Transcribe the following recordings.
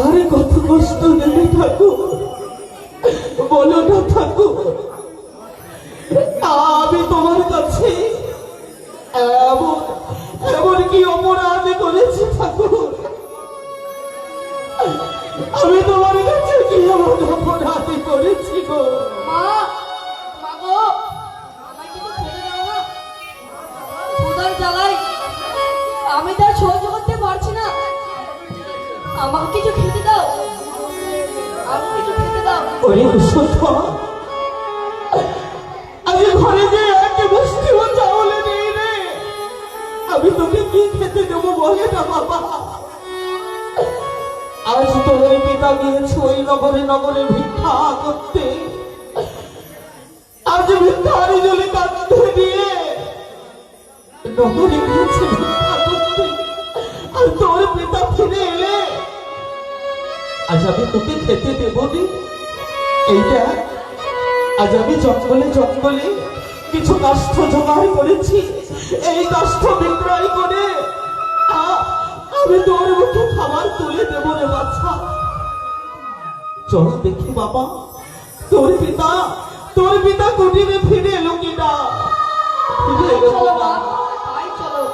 আরে কত কষ্ট দেবে ঠাকুর, বলো না ঠাকুর, আমি তোমার কাছে এমন এমন কি অপরাধ করেছি ঠাকুর? আমি তোমার কাছে কি এমন অপরাধ করেছি গো? মা, মা গো, আমাকে তো খেতে দাও না। ক্ষুধার জ্বালায় আমি তার সহ্য করতে পারছি না। আমাকে কিছু খেতে দাও, আমাকে কিছু খেতে দাও। ওরে সুষমা, আজ ঘরে যে এক মুষ্টিও চাউল নেই রে, আমি তোকে কি খেতে দেবো বলে না বাবা? আজ তোর পিতা গিয়েছে ওই নগরে নগরে ভিক্ষা করতে, আজ ভিক্ষার জলে কাঁদতে দিয়ে নগরে গিয়েছে ভিক্ষা করতে, আর তোর পিতা ফিরে এলে আজ আমি তোকে খেতে দেবো নি? এইটা আজ আমি জঙ্গলে জঙ্গলে কিছু কাষ্ঠ জোগাড় করেছি, এই কাষ্ঠ বিক্রয় করে আমি তোর মুখে খাবার তুলে দেবো রে বাচ্চা। চল দেখি বাবা, তোর পিতা কুটিরে ফিরে এলো কিনা। ফিরে এলো না? তাই চলো।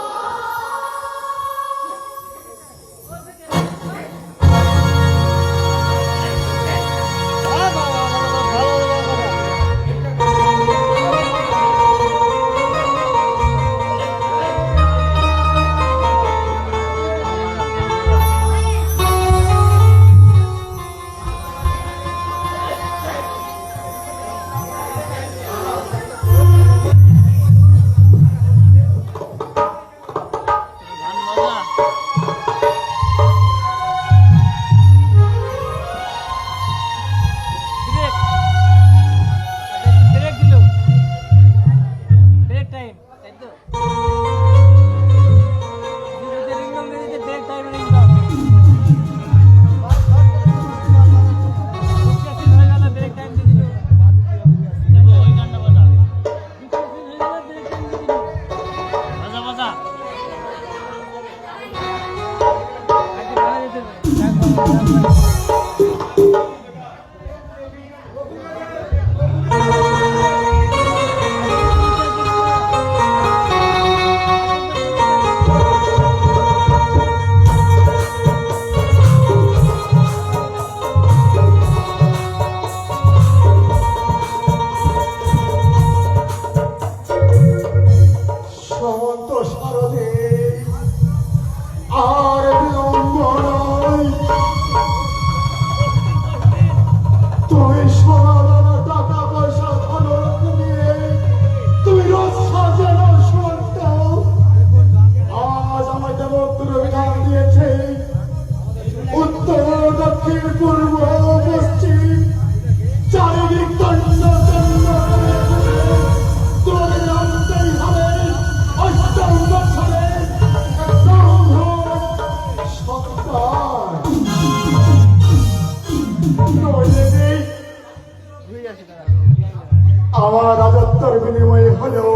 আমার রাজত্বের বিনিময়ে হলেও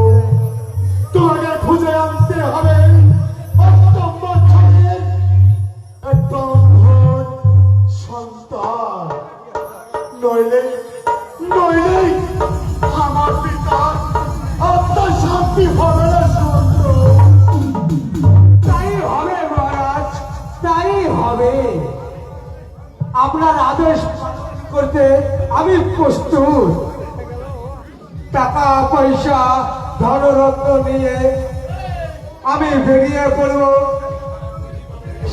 তোমাকে খুঁজে আনতে হবে সন্তান, নইলে নইলে আমার পিতার আত্মা শান্তি হবে না। তাই হবে মহারাজ, তাই হবে। আপনার আদেশ করতে আমি প্রস্তুত। টাকা পয়সা ধনরত্ন নিয়ে আমি বেরিয়ে পড়ব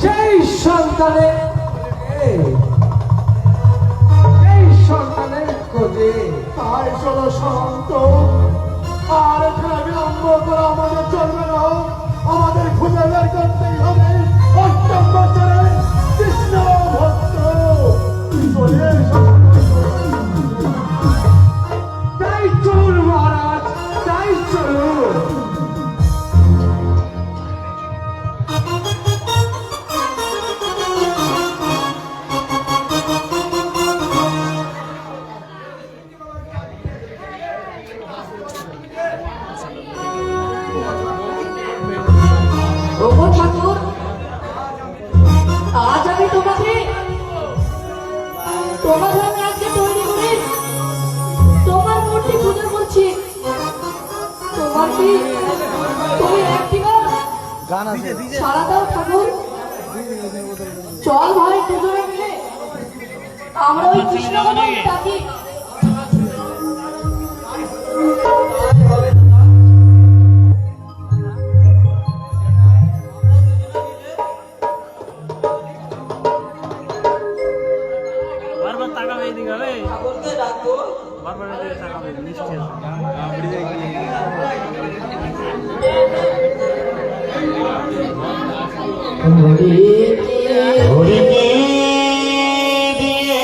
সেই সন্তানের খোঁজে। তাই চলো শান্ত, আর এখানে বিলম্ব করে আমাদের চলবে না। আমাদের খুঁজে বের করতেই হবে অষ্টম বছরের কৃষ্ণ ভক্ত কি তুমি একদিনও সারা দাও ঠাকুর? চল ভাই দুজনে মিলে আমরা ওই কৃষ্ণকে ডাকি। বারবার তাকাবে এইদিকে হবে, ঠাকুরকে ডাকবো। বারবার এদিকে তাকাবে, মিষ্টি আছে। হরিকে দিয়ে হরিকে দিয়ে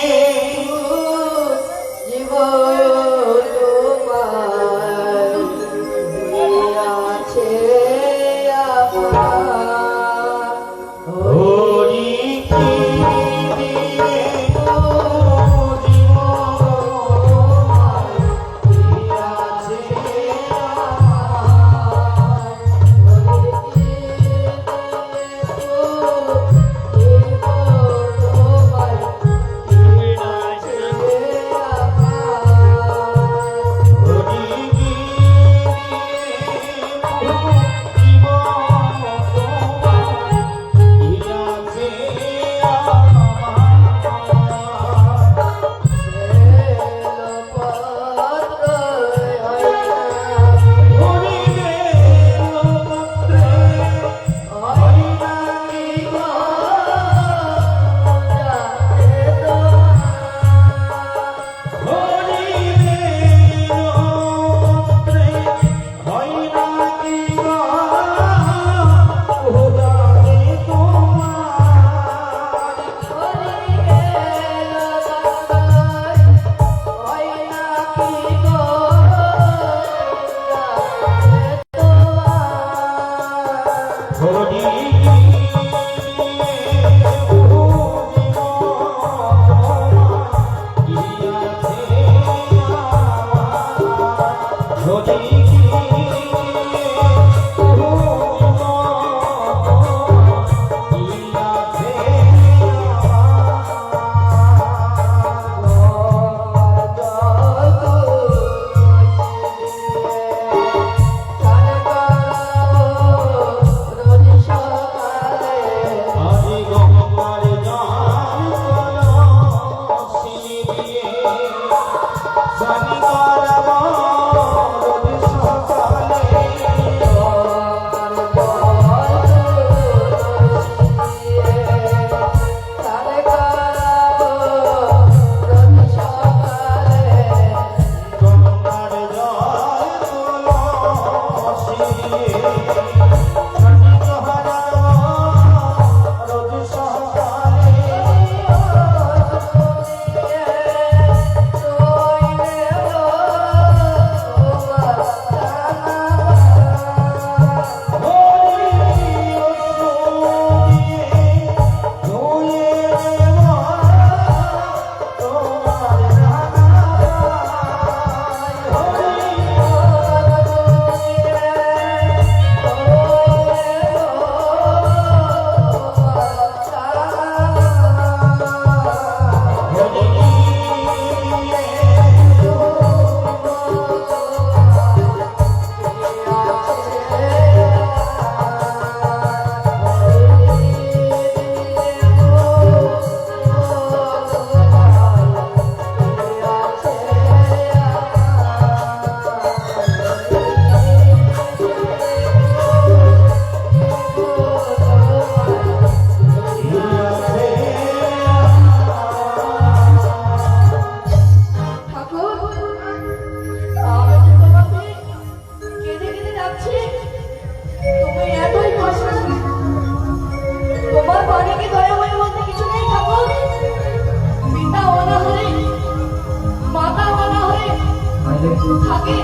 থাকে,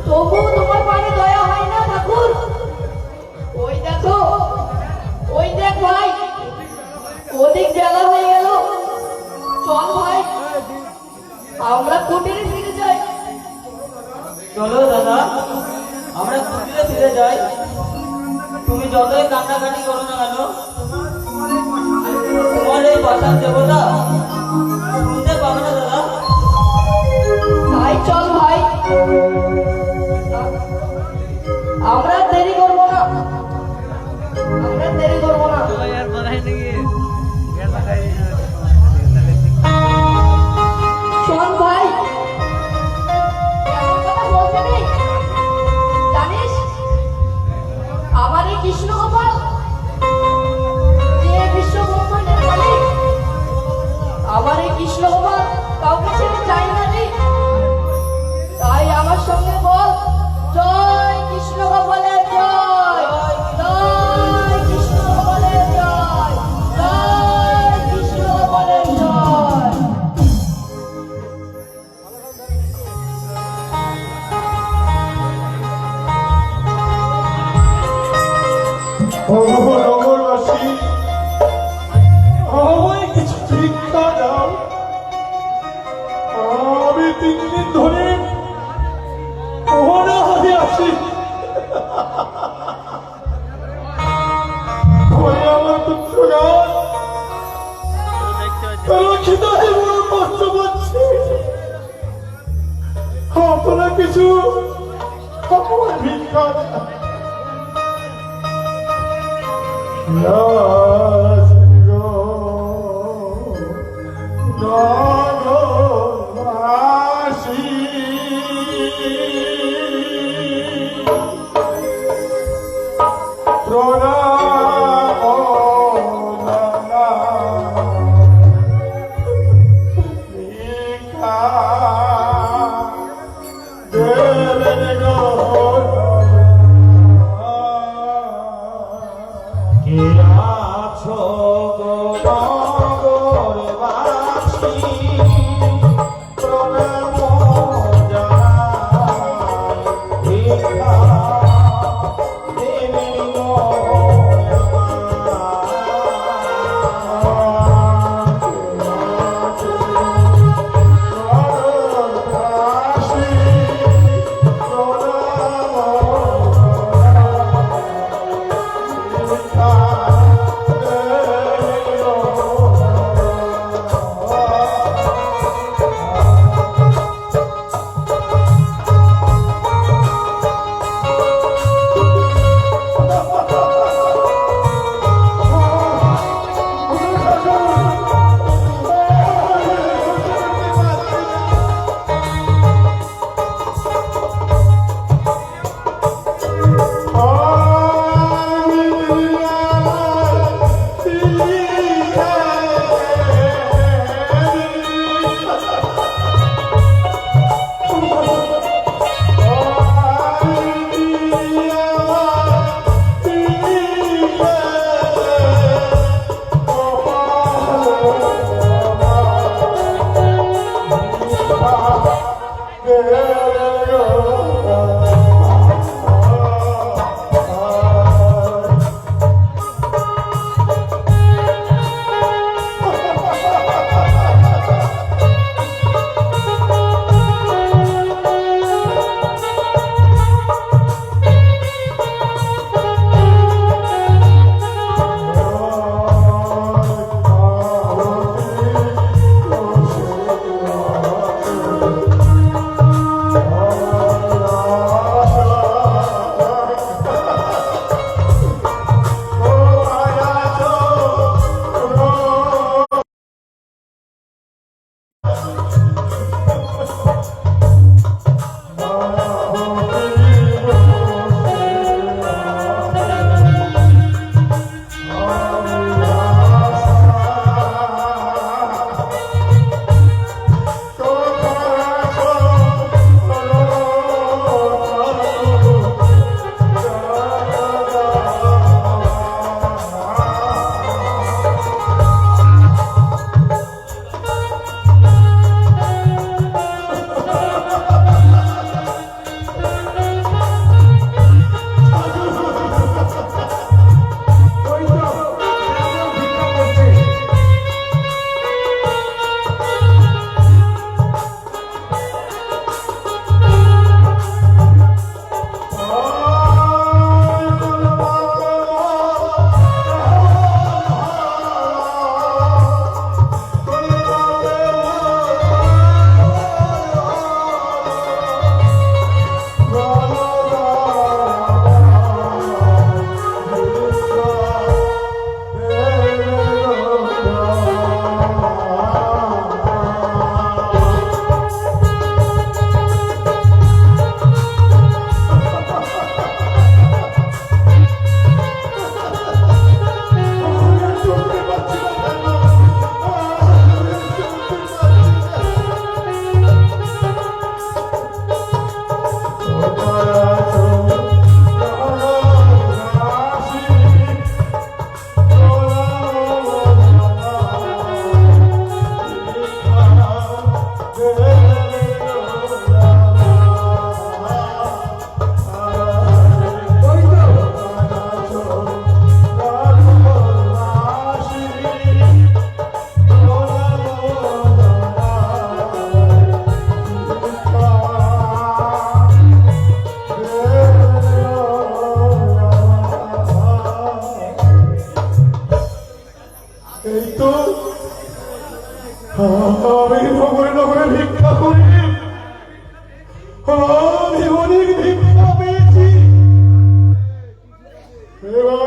তবুও তোমার পানে দয়া হয় না ঠাকুর। ওই দেখো, ওই দেখ ভাই, ওদিক জ্বালা হয়ে গেল। চল ভাই, আমরা কুটিরে ফিরে যাই। চলো দাদা, আমরা কুটিরে ফিরে যাই। তুমি যতই কান্নাকাটি করো না কেন, তোমার এই বাসার দেবতা শুনতে পাবে না দাদা। তাই চল ভাই। কৃষ্ণ গোপাল যে বিশ্ব ব্রহ্মাণ্ডের মালিক, আমার এই কৃষ্ণ গোপাল কাউকে ছেড়ে যায় না রে। তাই আমার সঙ্গে বল, জয় কৃষ্ণ গোপালের জয়, জয় কৃষ্ণ গোপালের জয়, জয় কৃষ্ণ গোপালের জয়। নগরবাসী, আমায় কিছু ভিক্ষা দাও। আমি 3 দিন ধরে অনাহারে আছি। ঘরে আমার পুত্ররা দেখতে পাচ্ছি তারা খিদায় বড় কষ্ট পাচ্ছে। আপনারা কিছু আমায় ভিক্ষা দাও। কে আছো গো নগরবাসী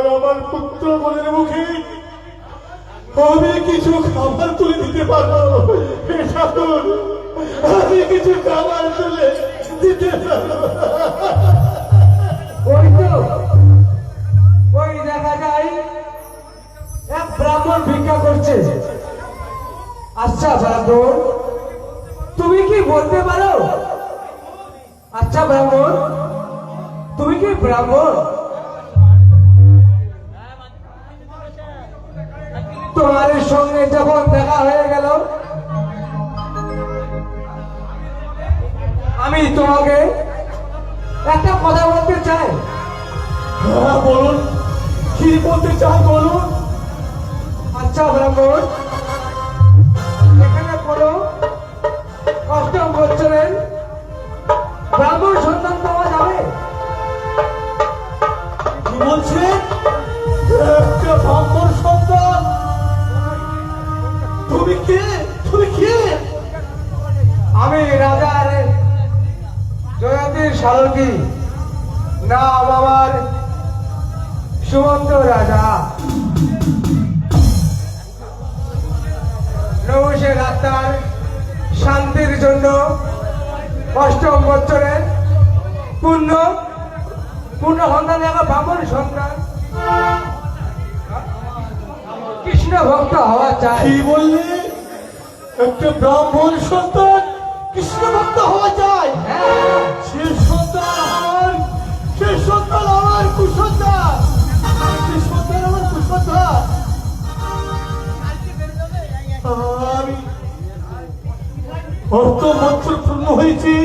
আর আমার পুত্র বোনের মুখে আমি কিছু খাবার তুলে দিতে পারবো। হে ঠাকুর, আমি কিছু খাবার তুলে দিতে পারবো। ওই তো ওই দেখা যায় এক ব্রাহ্মণ ভিক্ষা করছে। আচ্ছা ব্রাহ্মণ, তুমি কি বলতে পারো? আচ্ছা ব্রাহ্মণ, তুমি কি ব্রাহ্মণ? তোমার সঙ্গে যখন দেখা হয়ে গেল, আমি তোমাকে একটা কথা বলতে চাই। হ্যাঁ বলুন, কি বলতে চান বলুন। আচ্ছা ব্রাহ্মণ, এখানে কোনো অষ্টম বছরের ব্রাহ্মণ সন্তান পাওয়া যাবে? কি বলছেন? একটা ব্রাহ্মণ সন্তান? তুমি কে? তুমি কে? আমি রাজার জয়ন্তীর সারথী, নাম আমার সুমন্ত রাজা। নবশের আত্মার শান্তির জন্য অষ্টম বছরের পূর্ণ সন্তান, একটা ব্রাহ্মণ সন্তান কৃষ্ণ ভক্ত হওয়া চাই। কি বললে? একটা ব্রাহ্মণ সন্তান কৃষ্ণ ভক্ত হওয়া যায়? সে সন্তান আমার, সে সন্তান আমার কুসন্তান, সে সন্তান আমার কুসন্তান। আমি অর্থ বছর পূর্ণ হয়েছি,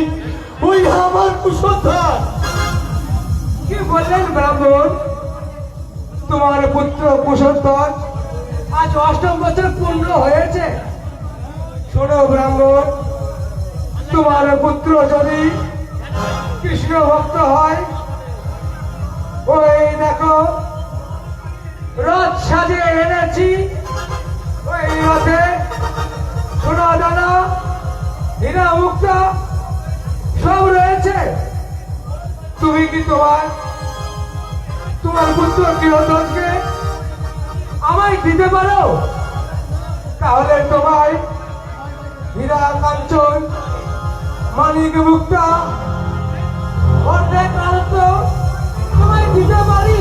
ওই আমার কুসন্তান। কি বললেন ব্রাহ্মণ? তোমার পুত্র কুশোত্তর আজ অষ্টম বছর পূর্ণ হয়েছে। শোনো ব্রাহ্মণ, তোমার পুত্র যদি কৃষ্ণ ভক্ত হয়, ওই দেখো রথ সাজিয়ে এনেছি। ওই রথে সোনা দানা হীরা মুক্তা সব রয়েছে। তুমি কি তোমার পুত্র গৃহধনকে আমায় দিতে পারো? তাহলে তোমায় হীরা কাঞ্চন মানিক মুক্তা অর্ধেক রাজত্ব তোমায় দিতে পারি।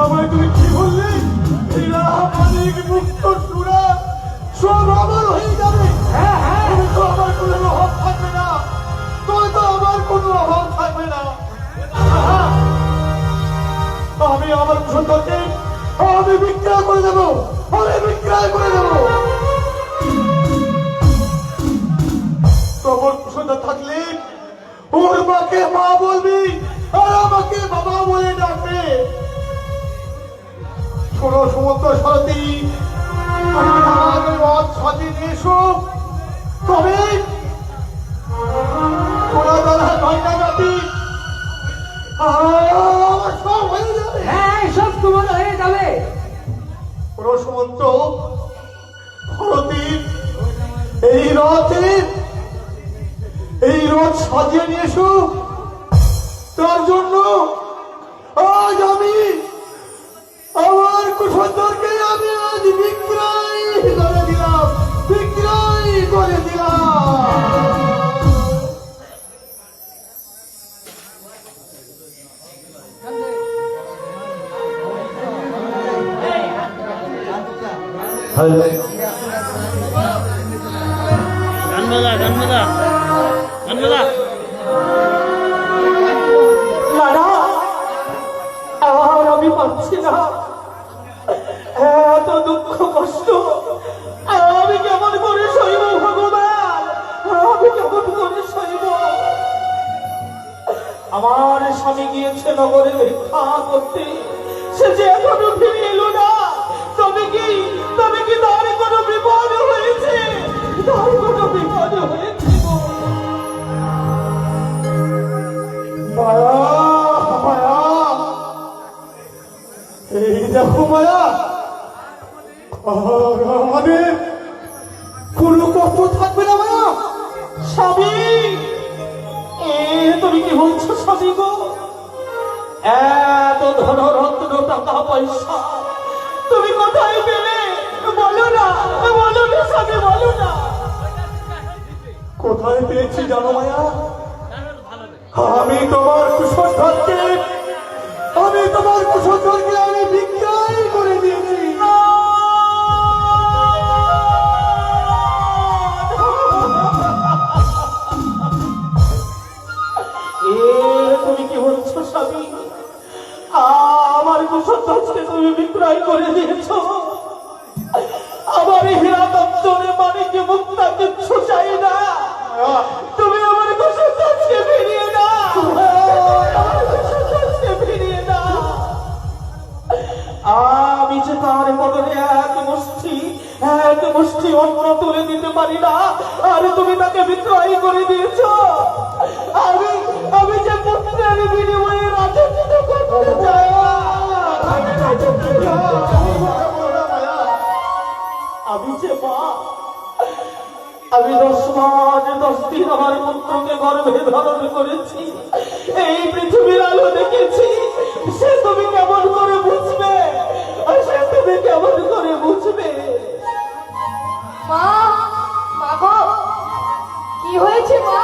আমায় তুমি কি বললে? হীরা মানিক মুক্ত সুরা সব আমার হয়ে যাবে। হ্যাঁ হ্যাঁ, তুমি তো আমার কোনো অভাব থাকবে না, তুমি তো আমার কোনো অভাব থাকবে না। আমি আমার কুসন্তানকে আমি বিক্রয় করে দেবো, আমি বিক্রয় করে দেবো। তোমার কুসন্তান থাকলে ওর মাকে মা বলবি আর আমাকে বাবা বলে ডাকবে। শোনো সমুদ্র সারথী, তুমি আমাকে রথ সাজিয়ে নিয়ে এসো, তবে সোনা দানা গয়না গাটি আমার সব হয়ে যাবে। হ্যাঁ সব তোমার হয়ে যাবে। রসমন্ত ভারতীর এই রথে, এই রথ সাজিয়ে নিয়ে এসো। তার জন্য আজ আমি আমার কুসন্তানকে আমি আজ বিক্রয় করে দিলাম, বিক্রয় করে দিলাম। গান বাজা গান বাজা গান বাজা। না, আর আমি পাচ্ছি না, এত দুঃখ কষ্ট আমি কেমন করে সইব ভগবান, আমি কেমন করে সইব। আমার স্বামী গিয়েছে নগরে ভিক্ষা করতে, সে যে এখনো ফিরে এলো না। তবে কি তার কোনো বিপদ হয়েছে? তার কোনো বিপদ হয়েছে গো? মায়া, মায়া, এই দেখো মায়া, আর আমাদের কোনো কষ্ট থাকবে না মায়া। স্বামী, তুমি কি বলছো স্বামী গো? এত ধনরত্ন টাকা পয়সা তুমি কোথায় পেলে? বলো না, বলো না স্বামী, বলো না। কোথায় পেয়েছি জানো মায়া? আমি তোমার কুসংস্কারকে আমি বিক্রয় করে দিয়েছি। এ তুমি কি বলছো স্বামী? আমার কুসংস্কারকে তুমি বিক্রয় করে দিয়েছো? আমার হীরা দপ্তরে মানিকে মুক্তা কিচ্ছু চাই না, তুমি আমার কুসংস্কারকে ফিরিয়ে দাও, আমার কুসংস্কারকে ফিরিয়ে দাও। আমি যে তার বদলে এক মুষ্টি অন্ন তুলে দিতে পারি না, আর তুমি তাকে বিক্রয় করে দিয়েছ। আমি যে পুত্রের বিনিময়ে রাজত্ব করতে চাই। আমি যে মা, আমি 10 মাস 10 দিন আমার পুত্রকে গর্ভে ধারণ করেছি, এই পৃথিবীর আলো দেখেছি, সে তুমি কেমন করে বুঝবে? সে তুমি কেমন করে বুঝবে? মা, মা গো, কি হয়েছে মা?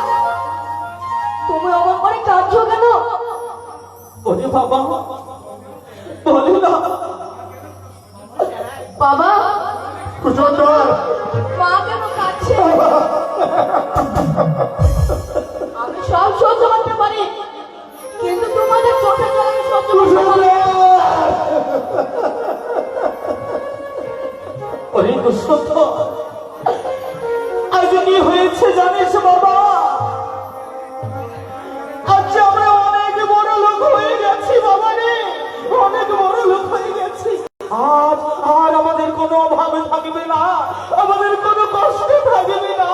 তুমি অমন করে কাঁদছো কেন? ওরে বাবা, বলে না। বাবা, কুসংস্কার মা কেন কাঁদছে? আমি সব সহ্য করতে পারি, কিন্তু তোমাদের চোখে জল আমি সহ্য করতে পারি না। ওরে দুঃসত্য, আজ কি হয়েছে জানিস বাবা? আজ আমরা অনেক বড় লোক হয়ে গেছি বাবা রে, অনেক বড় লোক হয়ে গেছি। আজ আর আমাদের কোনো অভাবে থাকবে না, আমাদের কোনো কষ্ট থাকবে না।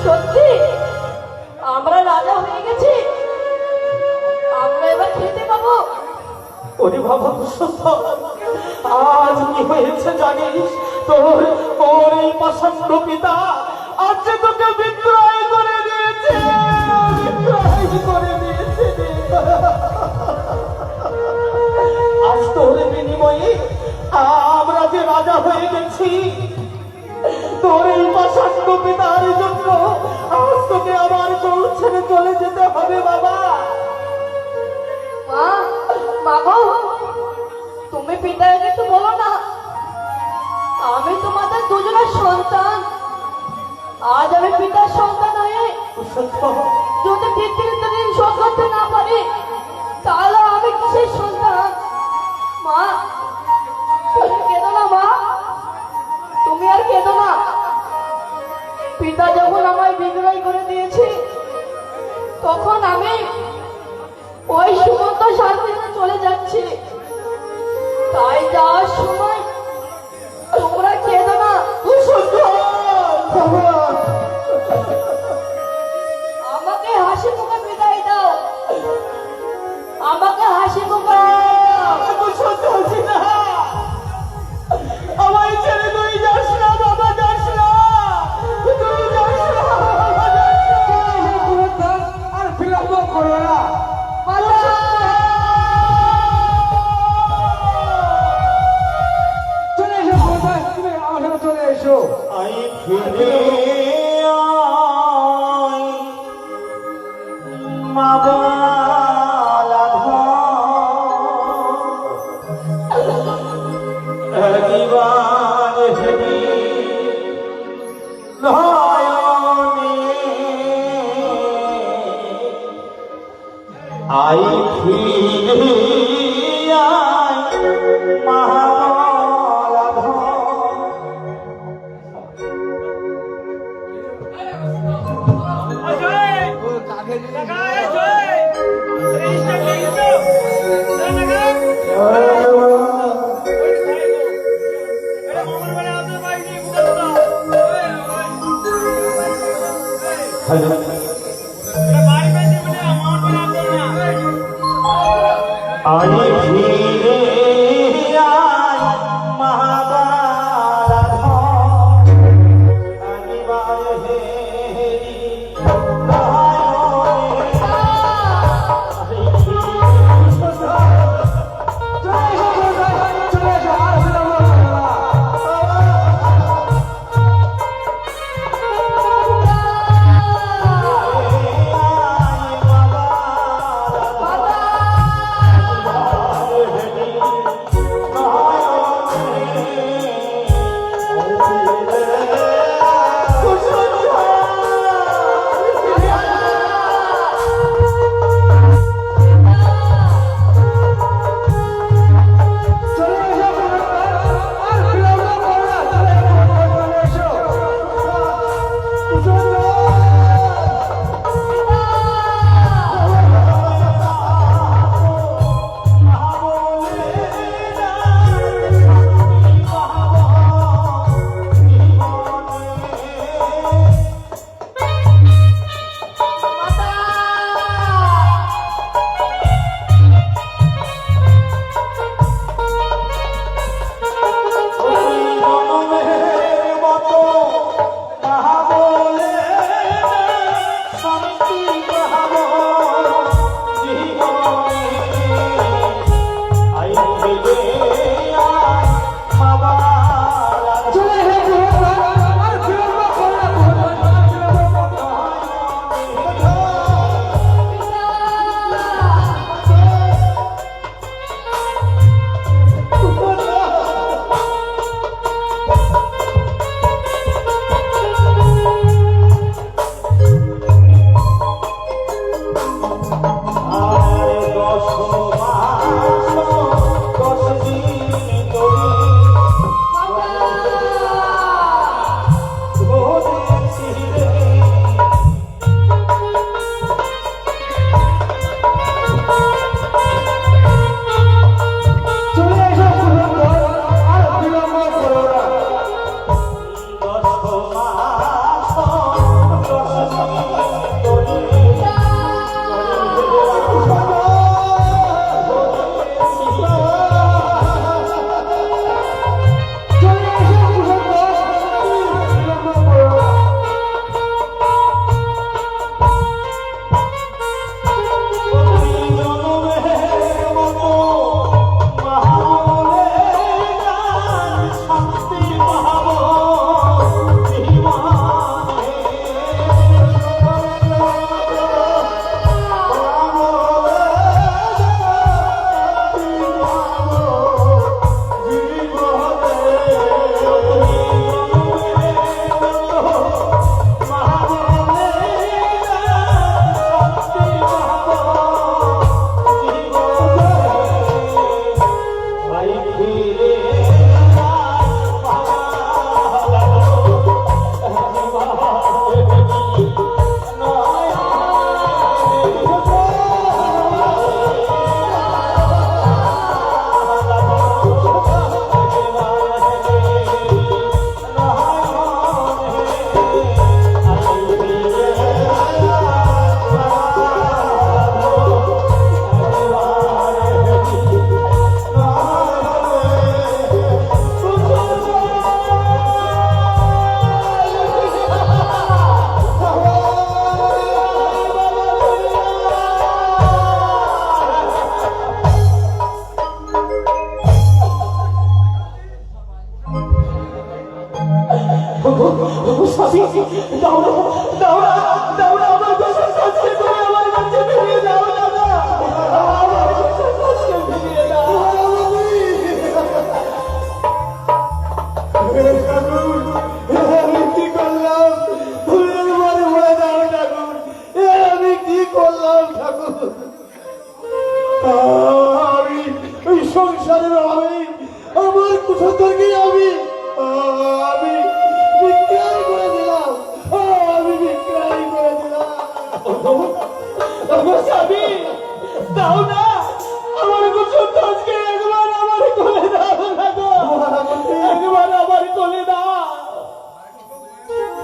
সত্যি আমরা রাজা হয়ে গেছি, আমরা এবার খেতে পাবো। ওরে বাবা দুঃসত্য, আজ কি হয়েছে জানিস? তোর এই পাষণ্ড পিতা আজ যে তোকে বিক্রয় করে দিয়েছে, বিক্রয় করে দিয়েছে। আজ তোর বিনিময়ে আমরা যে রাজা হয়ে গেছি, তোর এই পাষণ্ড পিতার জন্য আজ তোকে আবার কোল ছেড়ে চলে যেতে হবে বাবা। মা, মা গো, তুমি পিতাকে তো বলো না আমি তোমাদের দুজনের সন্তান। আজ আমি পিতার সন্তান হয়ে যদি পিতৃত্ব ঋণ শোধ করতে না পারি, তাহলে আমি কিসের সন্তান? মা, তুমি কেঁদো না মা, তুমি আর কেঁদো না। পিতা যখন আমায় বিক্রয় করে দিয়েছে, তখন আমি ওই সুমন্ত শান্তিতে চলে যাচ্ছি। তাই যাওয়ার সময় তোমরা কেঁদো না। আমাকে হাসি মুখে বিদায় দাও, আমাকে হাসি মুখে। আমায় ছেড়ে তুই যাস না বাবা, যাস না, তুই যাস না বাবা, যাস না। আর বিলম্ব করো না। চলে এসো কোথায়? তুমি আমার সাথে চলে এসো। আই ফিরে আয় মা বালা দিবান হেরি নয়নে আই ফিরে আয় মা আই ফিরে আয় মহাবালা ধনিবার হেরি দাসী দাও না দাও না দাও না আমার দোষের শাস্তি তুমি আমার কাছে ফিরিয়ে দাও দাদা আমার দোষের শাস্তি ফিরিয়ে দাও আমি কি করলাম ভুলের মনে বলে দাও ঠাকুর আমি কি করলাম ঠাকুর আমি ওই সংসারের আমি আমার কুসংস্কারকে আমি বিক্রয় করে দিলাম আমি বিক্রয় করে দিলাম আমার স্বামী দাও না আমার গোসল দোষকে একবার আমার কোলে দাও না গো একবার আমার কোলে দাও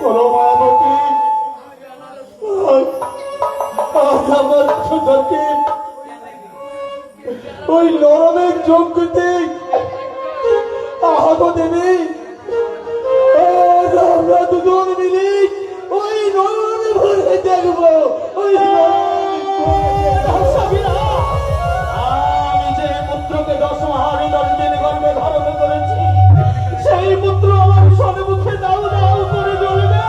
বলো মায়াবতী আজ আমার কুসংস্কারকে ওই নরমের যোগ্যতে আহত দেবে আমরা দুজন মিলে ওই নরমে ভরে দেখবো ওই আমি যে পুত্রকে 10 মাস 10 দিন গর্ভে ধারণ করেছি সেই পুত্র আমার সম্মুখে দাও দাও করে জ্বলবে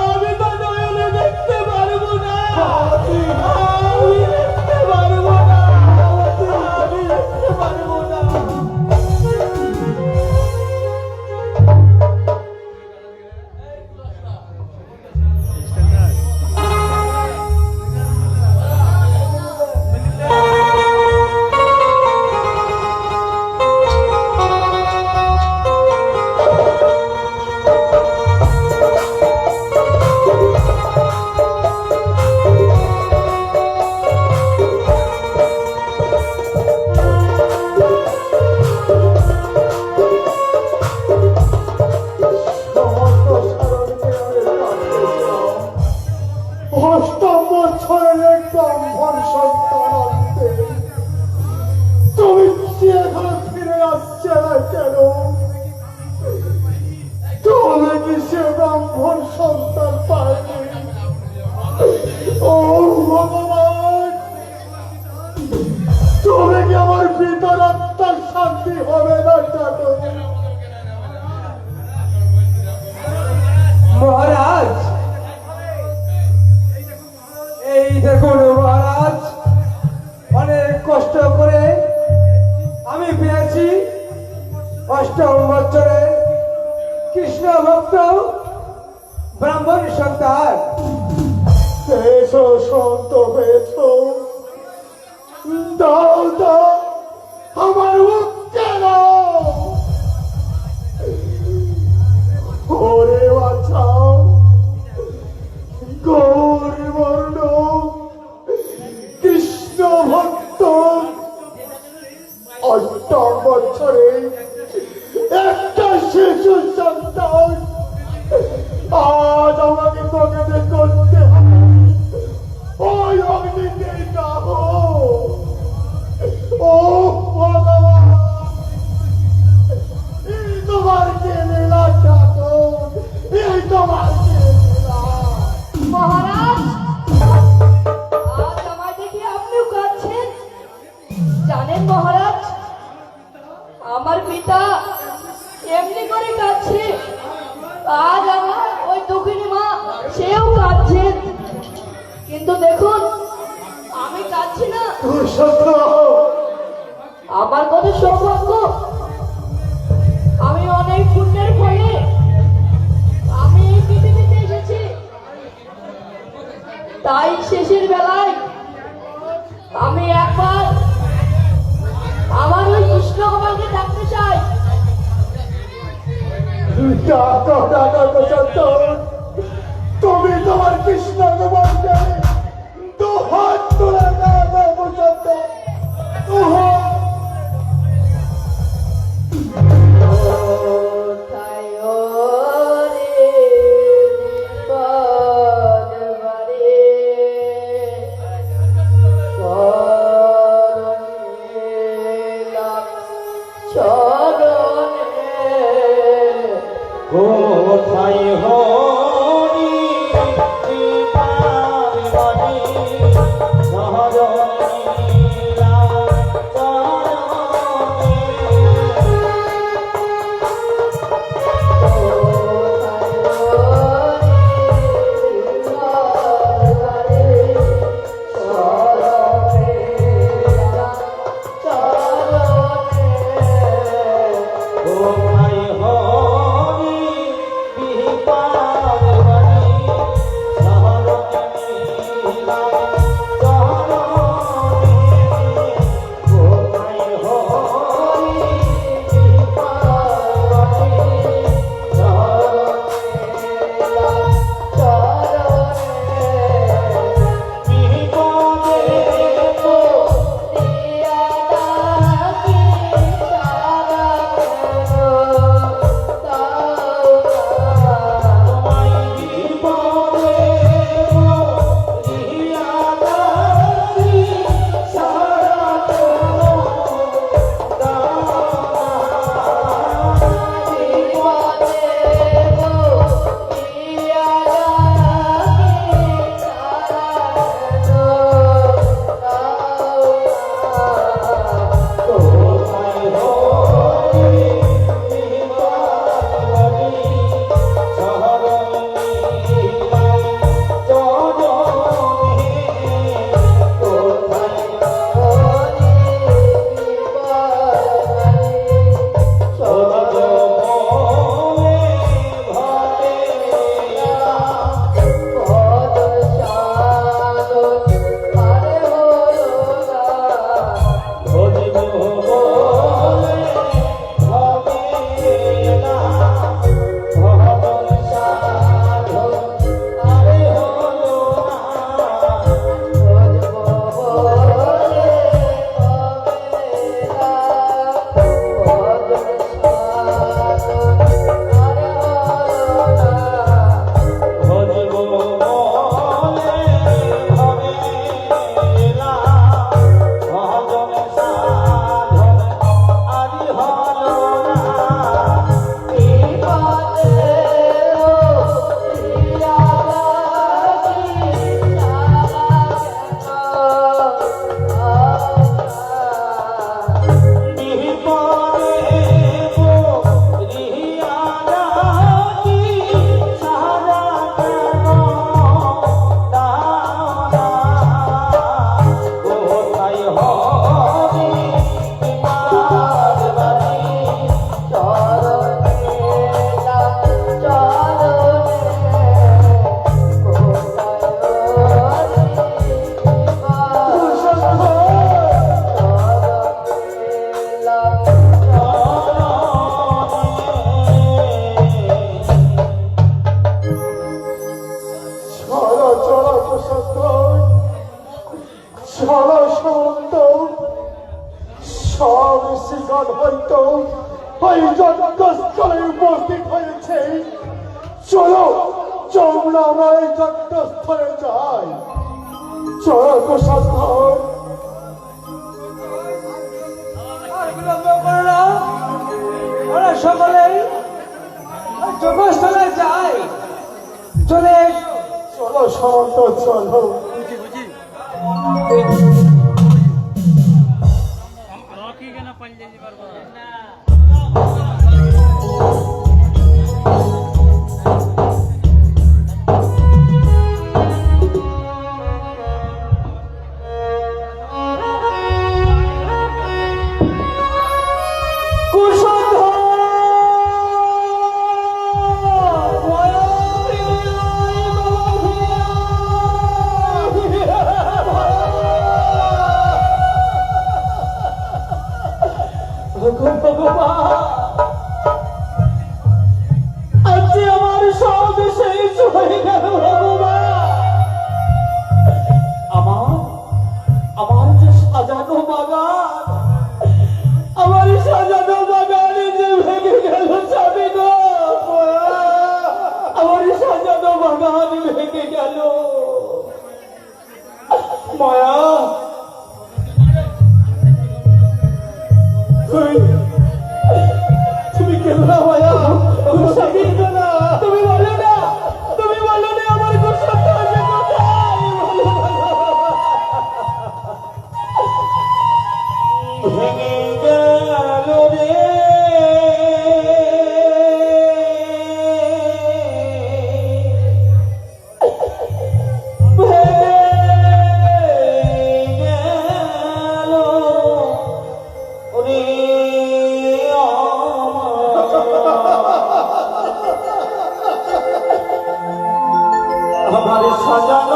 আমি তো নয়নে দেখতে পারবো না আমি দেখতে পারবো না আমি দেখতে পারবো না অষ্টম বছরের একদম ভর সন্তান আনতে তুমি কি এখন ফিরে আসছে না কেন তুমি কি সে ব্রাহ্মণ সন্তান পায়নি ও ভগবান তুমি কি আমার ভিতর আত্মার শান্তি হবে না কেন মহারাজ এই দেখুন মহারাজ অনেক কষ্ট করে আমি পেয়েছি অষ্টম বছরে কৃষ্ণ ভক্ত ব্রাহ্মণ সন্তান এসো সন্ত হয়েছ দাও দাও আমার মুখে দাও ওরে বাঁচাও গৌর বর্ণ কৃষ্ণ ভক্ত অষ্টম বছরে একটা শিশু সন্তান আজ আমাকে তোকে করতে হবে ওই অগ্নিতে দাহ ও ভগবান এই তোমার কে লীলা ঠাকুর এই তোমার কে লীলা মহারাজ আজ আমায় দেখে আপনিও কাঁদছেন জানেন মহারাজ আমার পিতা এমনি করে কাঁদছে আজ আমার ওই দুঃখিনী মা সেও কাঁদছেন কিন্তু দেখুন আমি কাঁদছি না সত্য আমার কত সৌভাগ্য আমি অনেক পুণ্যের ফলে আমি এই পৃথিবীতে এসেছি তাই শেষের বেলায় আমি একবার আমার ওই কৃষ্ণ গোপালকে ডাকতে চাই ডাকো ডাকো সত্য তুমি তোমার কৃষ্ণ গোপালকে দু হাত তুলে দাও সত্য দু হাত কোথায় ওরে বিপদ বারে চরণে কোথায় হরি কৃপার বাণী সহজনীলা চরণে কোথায় সব শিকার হয়তো ওই যজ্ঞস্থলে উপস্থিত হয়েছে। চলো চলো আমরা এই যজ্ঞস্থলে যাই। চলো কুশাধ্বজ। আর বিলম্ব করো না, ওরা সকলেই যজ্ঞস্থলে যায়। চলে এসো। চলো সামন্ত চলো। রকি কেন পাল্টে দিবার না আজকে আমার সব শেষ হয়ে গেল ভগবান। আমার যে সাজানো বাগান, আমার সাজানো বাগান যে ভেঙে গেল স্বামী গো। আমার সাজানো বাগান ভেঙে গেল। মায়া তুমি কেন না মায়া? স্বামী না, তুমি বলো না, তুমি বলো না আমার কুসুম আছে কোথায়? ভেঙে গেল রে আমার সাজানো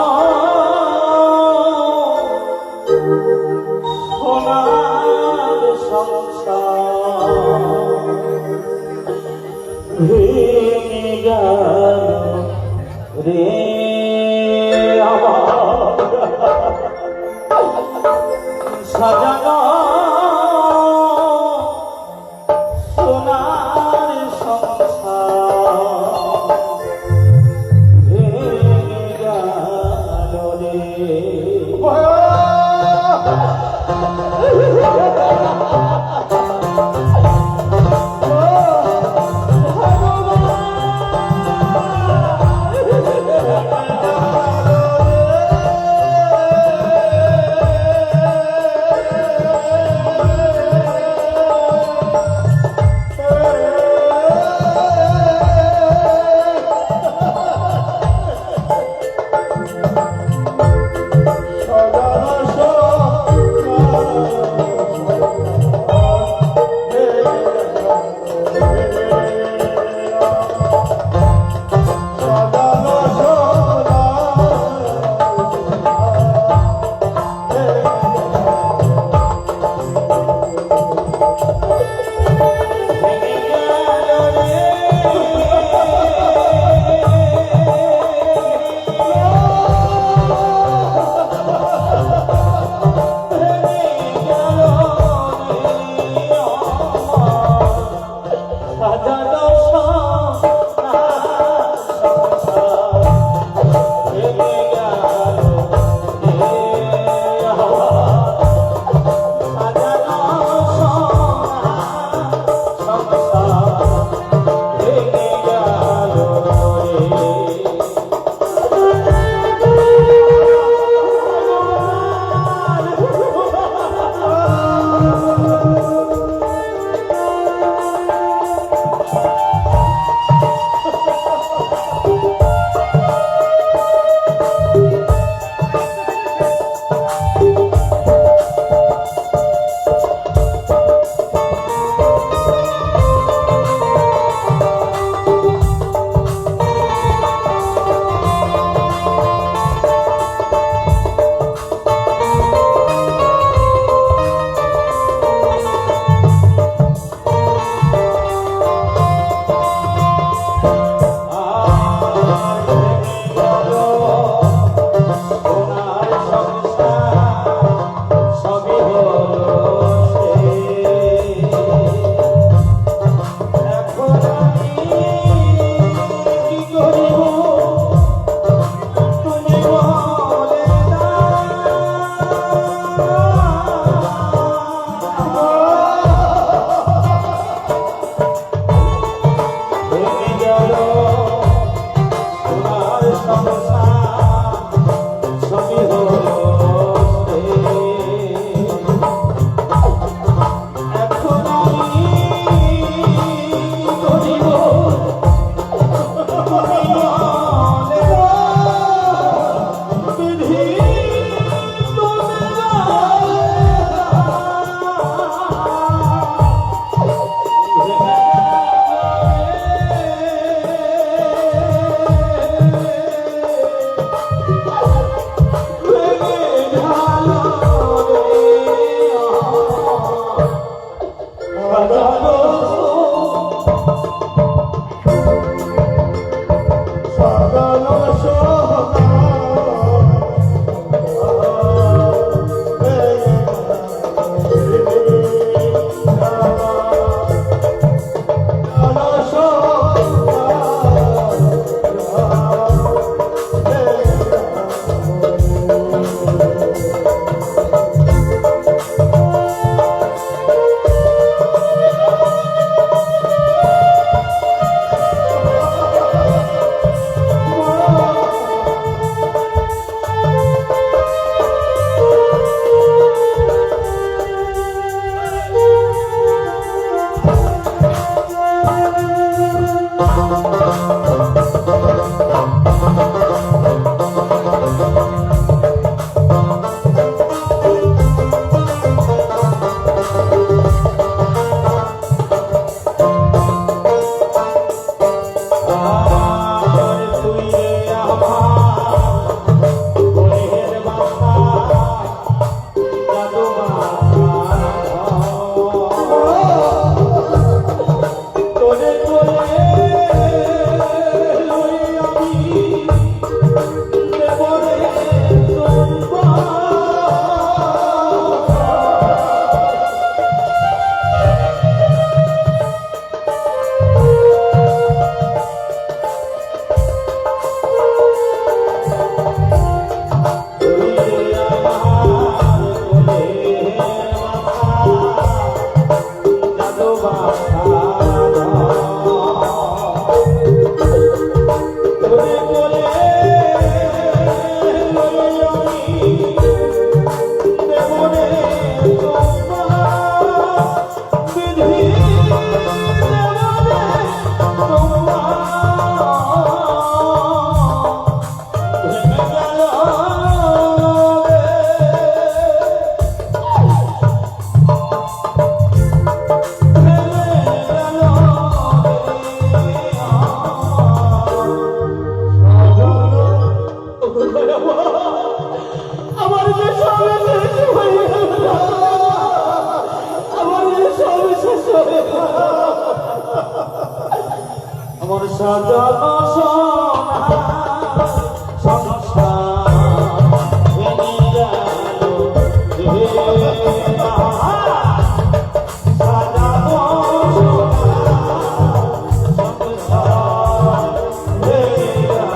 সোনার সংসার ভেঙে গেল রে আমার সাজানো সোনার সংসার ভেঙে গেল রে। তোরে কোলে লই আমি দেবরে তোমা আমার যে সব শেষ হয়ে গেল, আমার যে সব শেষ হয়ে গেল, আমার সাজানো সংসার ভেঙে গেল রে। সাজানো সংসার ভেঙে গেল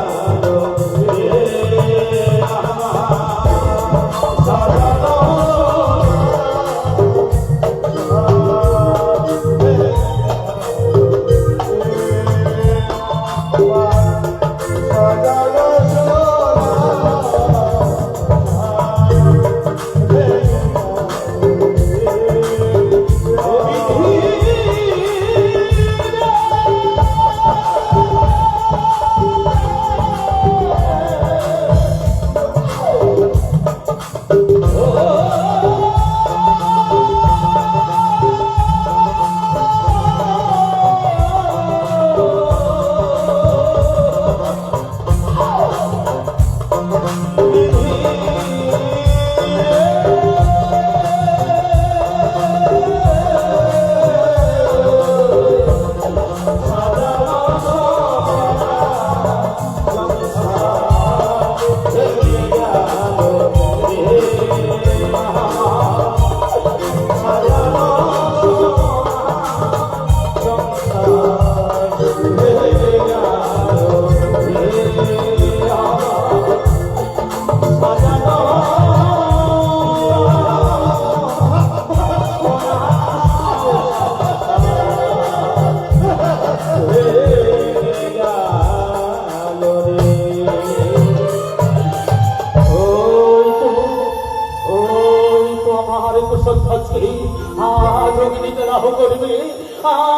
রে।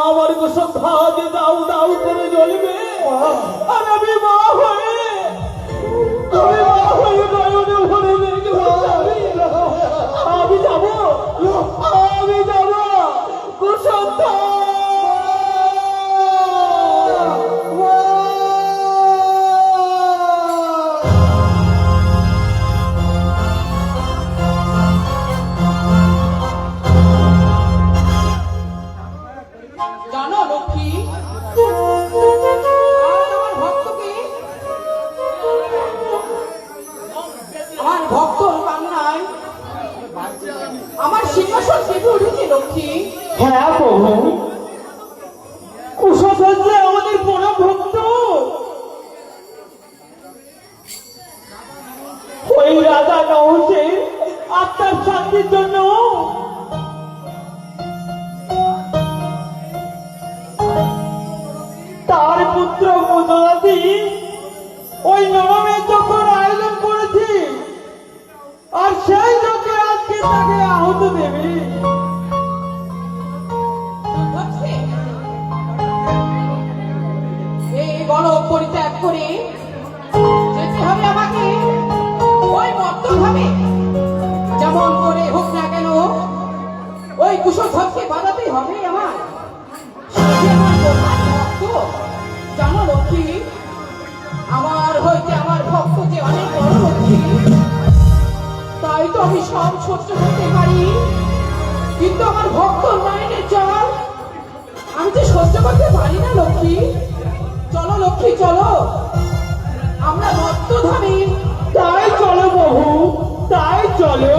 আমার কুসুমা যে দাউ দাউ করে জ্বলবে, আর আমি মা হয়ে নয়নে ভরে দেখবো। আমি যাবো কুসুমা। জানো লক্ষ্মী, আজ আমার ভক্তর কান্নায় আমার সিংহাসন কেঁপে উঠেছে লক্ষ্মী। হ্যাঁ প্রভু, কুশধ্বজে আমাদের পরম ভক্ত, ওই রাজা নহুষের আত্মার শান্তির জন্য তার পুত্র মুদলাদি ওই নরমের যখন আয়োজন করেছি, আর সেই লোকে আজকে তাকে আহত দেবে। এই বড় পরিত্যাগ করে যেতে হবে আমাকে ওই মত্তভাবে, যেমন করে হোক না কেন ওই কুশধ্বজকে বাঁধাতেই হবে আমার। সে যে আমার প্রধান ভক্ত। জানো লক্ষ্মী, আমার হইতে আমার ভক্ত যে অনেক বড় লক্ষ্মী, তাই তো আমি সব সহ্য করতে পারি, কিন্তু আমার ভক্ত মাইনে চল আমি যে সহ্য করতে পারি না লক্ষ্মী। চলো লক্ষ্মী চলো, আমরা মত্তধামী। তাই চলো বহু, তাই চলো।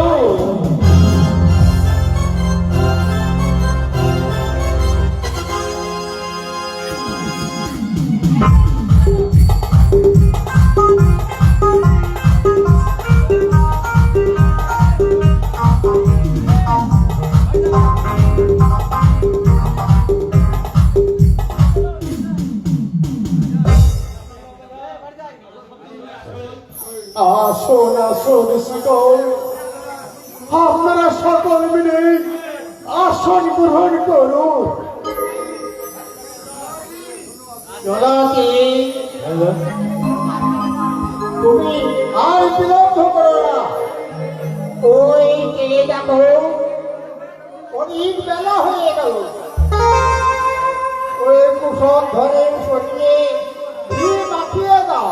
আসুন আসুন সকল, আপনারা সকল মিলে আসন গ্রহণ করুন। তুমি আর বিলম্ব করো না, ওই কে দেখো অনেক বেলা হয়ে গেল। ওই কুশল ধরে শরীরে ঘি মাখিয়ে দাও।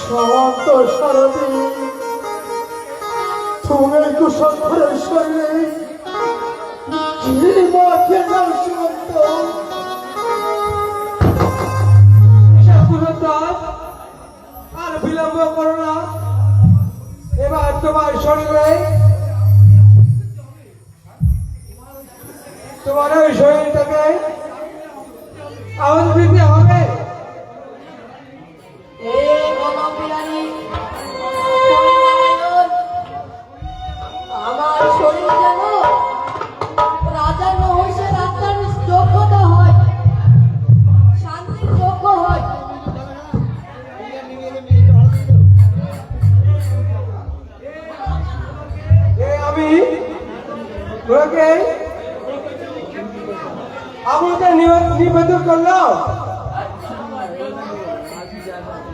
সমস্ত সারদী তুমি কুশল ধরে শরীরে ঘি মাখিয়ে দাও। সুমন্ত আর বিলম্ব করো না, এবার তোমার শরীরে তোমার ওই শরীরটাকে আওয়াজ দিতে হবে। আমার শরীর যেন রাজা মহিষের আত্মার যোগ্যতা হয়, শান্তির যোগ্য হয়। আমি তোকে আমাকে নিবেদন করলাম।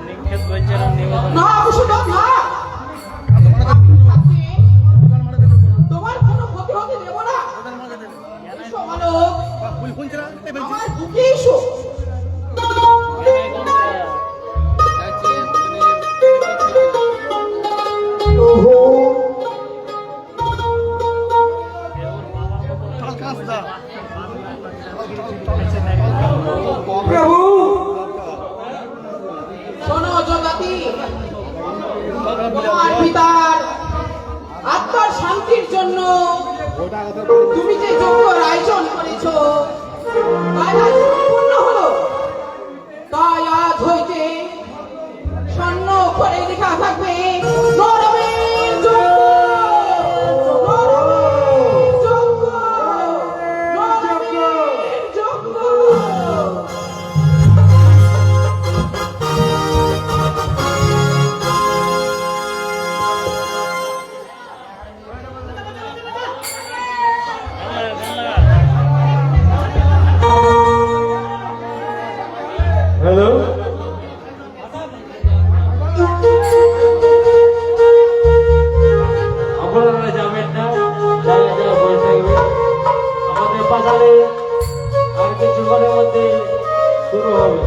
নিক্ষেপ বলছে না নিবেদন না কুশোধর না, তোমার কোনো ক্ষতি হতে দেব না। এসো মানব, আমার বুকে এসো। প্রভু শোনো জগতি, তোমার পিতার আত্মার শান্তির জন্য তুমি যে যজ্ঞর আয়োজন করেছো তাই আজ সম্পূর্ণ হলো। তাই আজ হইতে স্বর্ণ করে লেখা থাকবে নরমের যজ্ঞ, নরমের যজ্ঞ, নরমের যজ্ঞ। হ্যালো, আপনারা যাবেন না, জায়গায় বসে থাকবে। আমাদের পাঠালে আর কিছুক্ষণের মধ্যে শুরু হবে।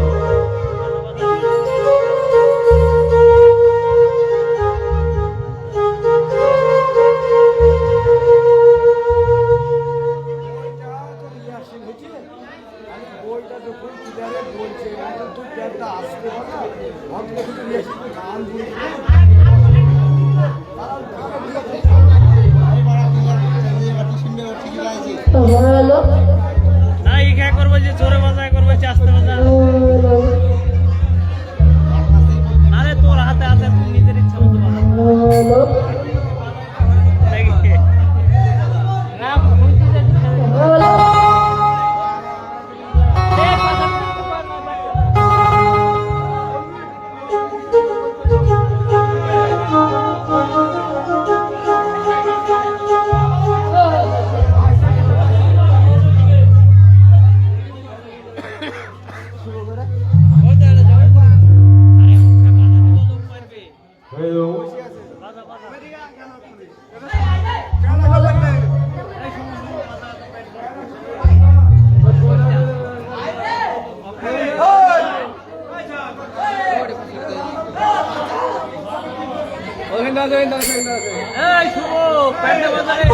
না ই খা করবো যে জোরে বাজায় করবো যে আস্তে বাজা। আরে তোর হাতে হাতে তুই নিজের ইচ্ছা মতো বাজা। দেখি। না, বলতে যাচ্ছি না। দেখ, বাজা করতে পার না, বাজা। ওই দাঁড়া যাবে। আরে মুখে বাজা তো লোক মারবে। হ্যালো, বাজা বাজা। শুভ প্যান্ডা বাজারে